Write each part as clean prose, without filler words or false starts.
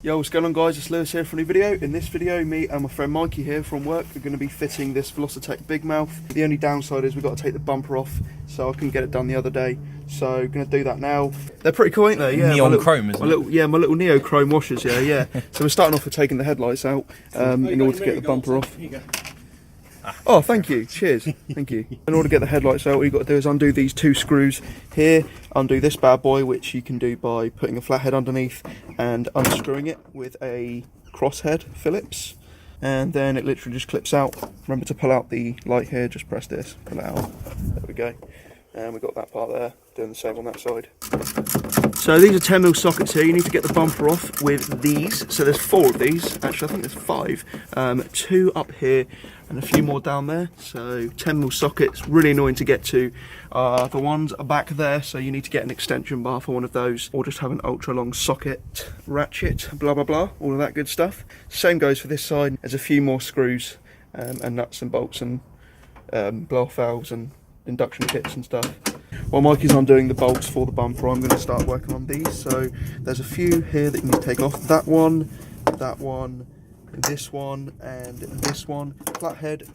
Yo, what's going on guys, it's Lewis here for a new video. In this video, me and my friend Mikey here from work are going to be fitting this Velossa Tech Big Mouth. The only downside is we've got to take the bumper off, so I couldn't get it done the other day. So going to do that now. They're pretty cool, ain't they? Yeah, neon chrome, isn't it? Yeah, my little neo chrome washers, yeah. So we're starting off with taking the headlights out in order to get the bumper off. Oh, thank you. Cheers. Thank you. In order to get the headlights out, what you've got to do is undo these two screws here, undo this bad boy, which you can do by putting a flathead underneath and unscrewing it with a crosshead Phillips, and then it literally just clips out. Remember to pull out the light here, just press this, pull it out. There we go. And we've got that part there, doing the same on that side. So these are 10mm sockets here. You need to get the bumper off with these. So there's 4 of these. Actually, I think there's 5. 2 up here and a few more down there. So 10mm sockets, really annoying to get to. The ones are back there, so you need to get an extension bar for one of those, or just have an ultra long socket, ratchet, blah blah blah, all of that good stuff. Same goes for this side. There's a few more screws and nuts and bolts and blow-off valves and induction kits and stuff. While Mikey's undoing the bolts for the bumper, I'm going to start working on these. So there's a few here that you need to take off. That one, this one, and this one. Flathead,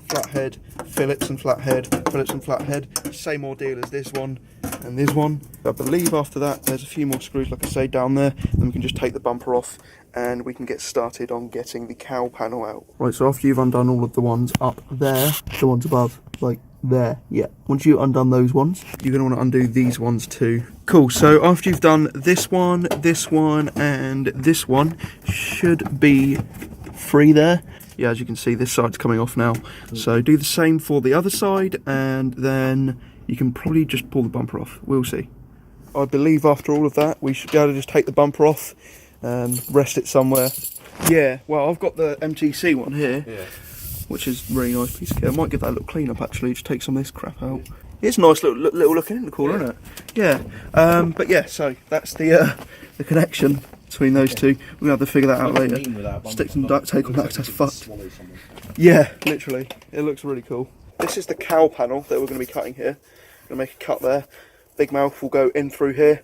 Phillips and flathead. Same ordeal as this one and this one. I believe after that there's a few more screws, like I say, down there. Then we can just take the bumper off and we can get started on getting the cowl panel out. Right, so after you've undone all of the ones up there, the ones above, like there, yeah. Once you've undone those ones, you're going to want to undo these ones too. Cool, so after you've done this one, and this one, should be free there. Yeah, as you can see, this side's coming off now. So do the same for the other side, and then you can probably just pull the bumper off. We'll see. I believe after all of that, we should be able to just take the bumper off, rest it somewhere. Yeah, well, I've got the MTC one here. Yeah. Which is a really nice piece of kit. I might give that a little clean up actually, just take some of this crap out. It's a nice little looking intercooler, isn't it? Yeah. But yeah, so that's the connection between those two. We're gonna have to figure that out later. Stick some duct tape on that because that's fucked. Yeah, literally. It looks really cool. This is the cowl panel that we're going to be cutting here. Gonna make a cut there. Big mouth will go in through here,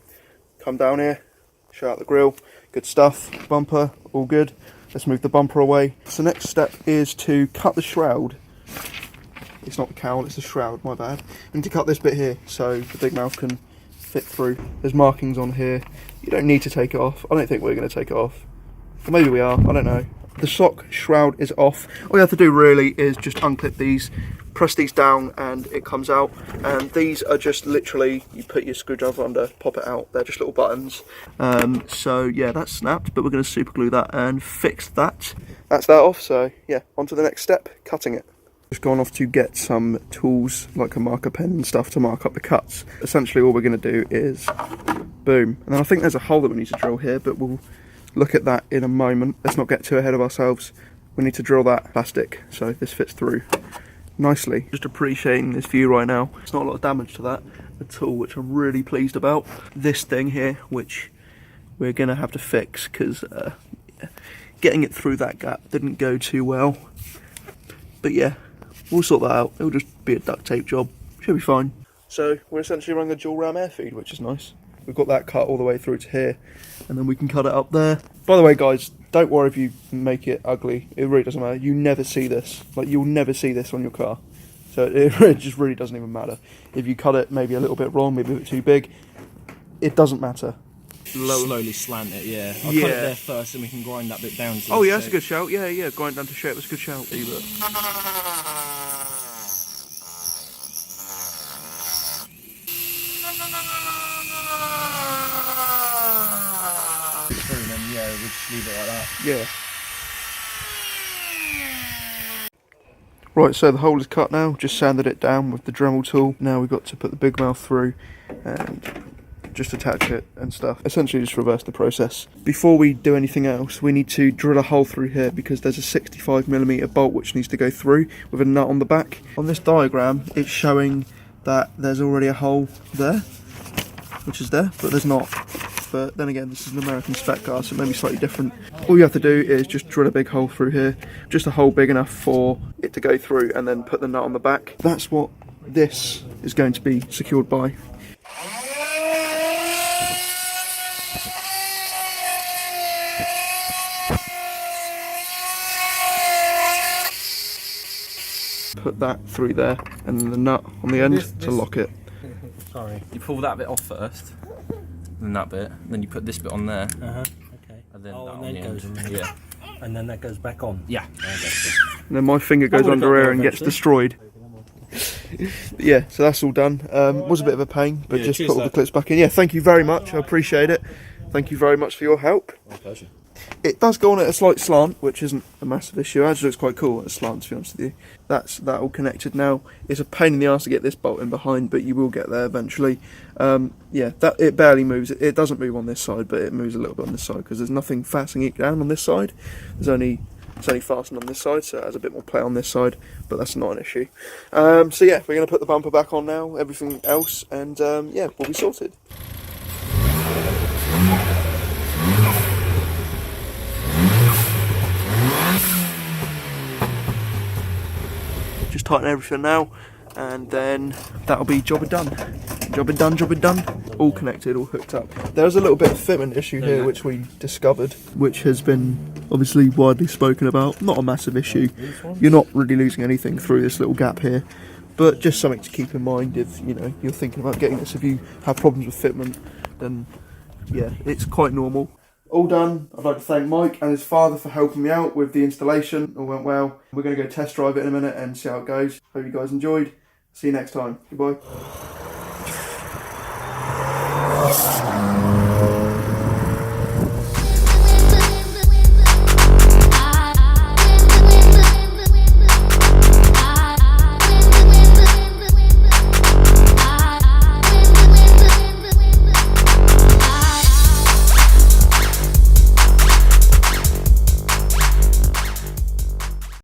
come down here, show out the grill. Good stuff. Bumper, all good. Let's move the bumper away. So next step is to cut the shroud. It's not the cowl, it's the shroud, my bad. We need to cut this bit here so the big mouth can fit through. There's markings on here. You don't need to take it off. I don't think we're going to take it off. Or maybe we are, I don't know. The sock shroud is off. All you have to do really is just unclip these, press these down and it comes out. And these are just literally, you put your screwdriver under, pop it out. They're just little buttons. So yeah, that's snapped, but we're going to super glue that and fix that. That's that off, so yeah, on to the next step, cutting it. Just gone off to get some tools like a marker pen and stuff to mark up the cuts. Essentially all we're going to do is boom. And then I think there's a hole that we need to drill here, but we'll look at that in a moment. Let's not get too ahead of ourselves. We need to drill that plastic so this fits through nicely. Just appreciating this view right now. It's not a lot of damage to that at all, which I'm really pleased about. This thing here, which we're gonna have to fix because getting it through that gap didn't go too well. But yeah, we'll sort that out. It'll just be a duct tape job. Should be fine. So we're essentially running a dual ram air feed, which is nice. We've got that cut all the way through to here, and then we can cut it up there. By the way, guys, don't worry if you make it ugly. It really doesn't matter. You never see this. Like, you'll never see this on your car. So it just really doesn't even matter. If you cut it maybe a little bit wrong, maybe a bit too big, it doesn't matter. Slowly slant it, yeah. I'll cut it there first and we can grind that bit down to oh yeah, that's a good shout. Yeah, grind down to shape. That's a good shout. Yeah, we'll just leave it like that. Yeah. Right, so the hole is cut now. Just sanded it down with the Dremel tool. Now we've got to put the big mouth through and just attach it and stuff. Essentially just reverse the process. Before we do anything else, we need to drill a hole through here because there's a 65mm bolt which needs to go through with a nut on the back. On this diagram, it's showing that there's already a hole there, which is there, but there's not. But then again, this is an American spec car, so it may be slightly different. All you have to do is just drill a big hole through here, just a hole big enough for it to go through, and then put the nut on the back. That's what this is going to be secured by. put that through there, and then the nut on the end to lock it. Sorry. You pull that bit off first, then that bit, and then you put this bit on there. Okay. And then oh, that and on then the it goes end. on. Yeah. And then that goes back on. Yeah. And then my finger goes under here and gets destroyed. Yeah, so that's all done. Was a bit of a pain, but just put all the clips back in. Yeah, thank you very much. I appreciate it. Thank you very much for your help. My pleasure. It does go on at a slight slant, which isn't a massive issue. It actually looks quite cool at a slant, to be honest with you. That's that all connected now. It's a pain in the arse to get this bolt in behind, but you will get there eventually. Yeah, it barely moves. It doesn't move on this side, but it moves a little bit on this side because there's nothing fastening it down on this side. It's only fastened on this side, so it has a bit more play on this side, but that's not an issue. So yeah, we're going to put the bumper back on now, everything else, and yeah, we'll be sorted. Just tighten everything now, and then that'll be job done. Job done. All connected, all hooked up. There's a little bit of fitment issue here, which we discovered, which has been obviously widely spoken about. Not a massive issue. You're not really losing anything through this little gap here, but just something to keep in mind if you're thinking about getting this. If you have problems with fitment, then yeah, it's quite normal. All done. I'd like to thank Mike and his father for helping me out with the installation. All went well. We're going to go test drive it in a minute and see how it goes. Hope you guys enjoyed. See you next time. Goodbye.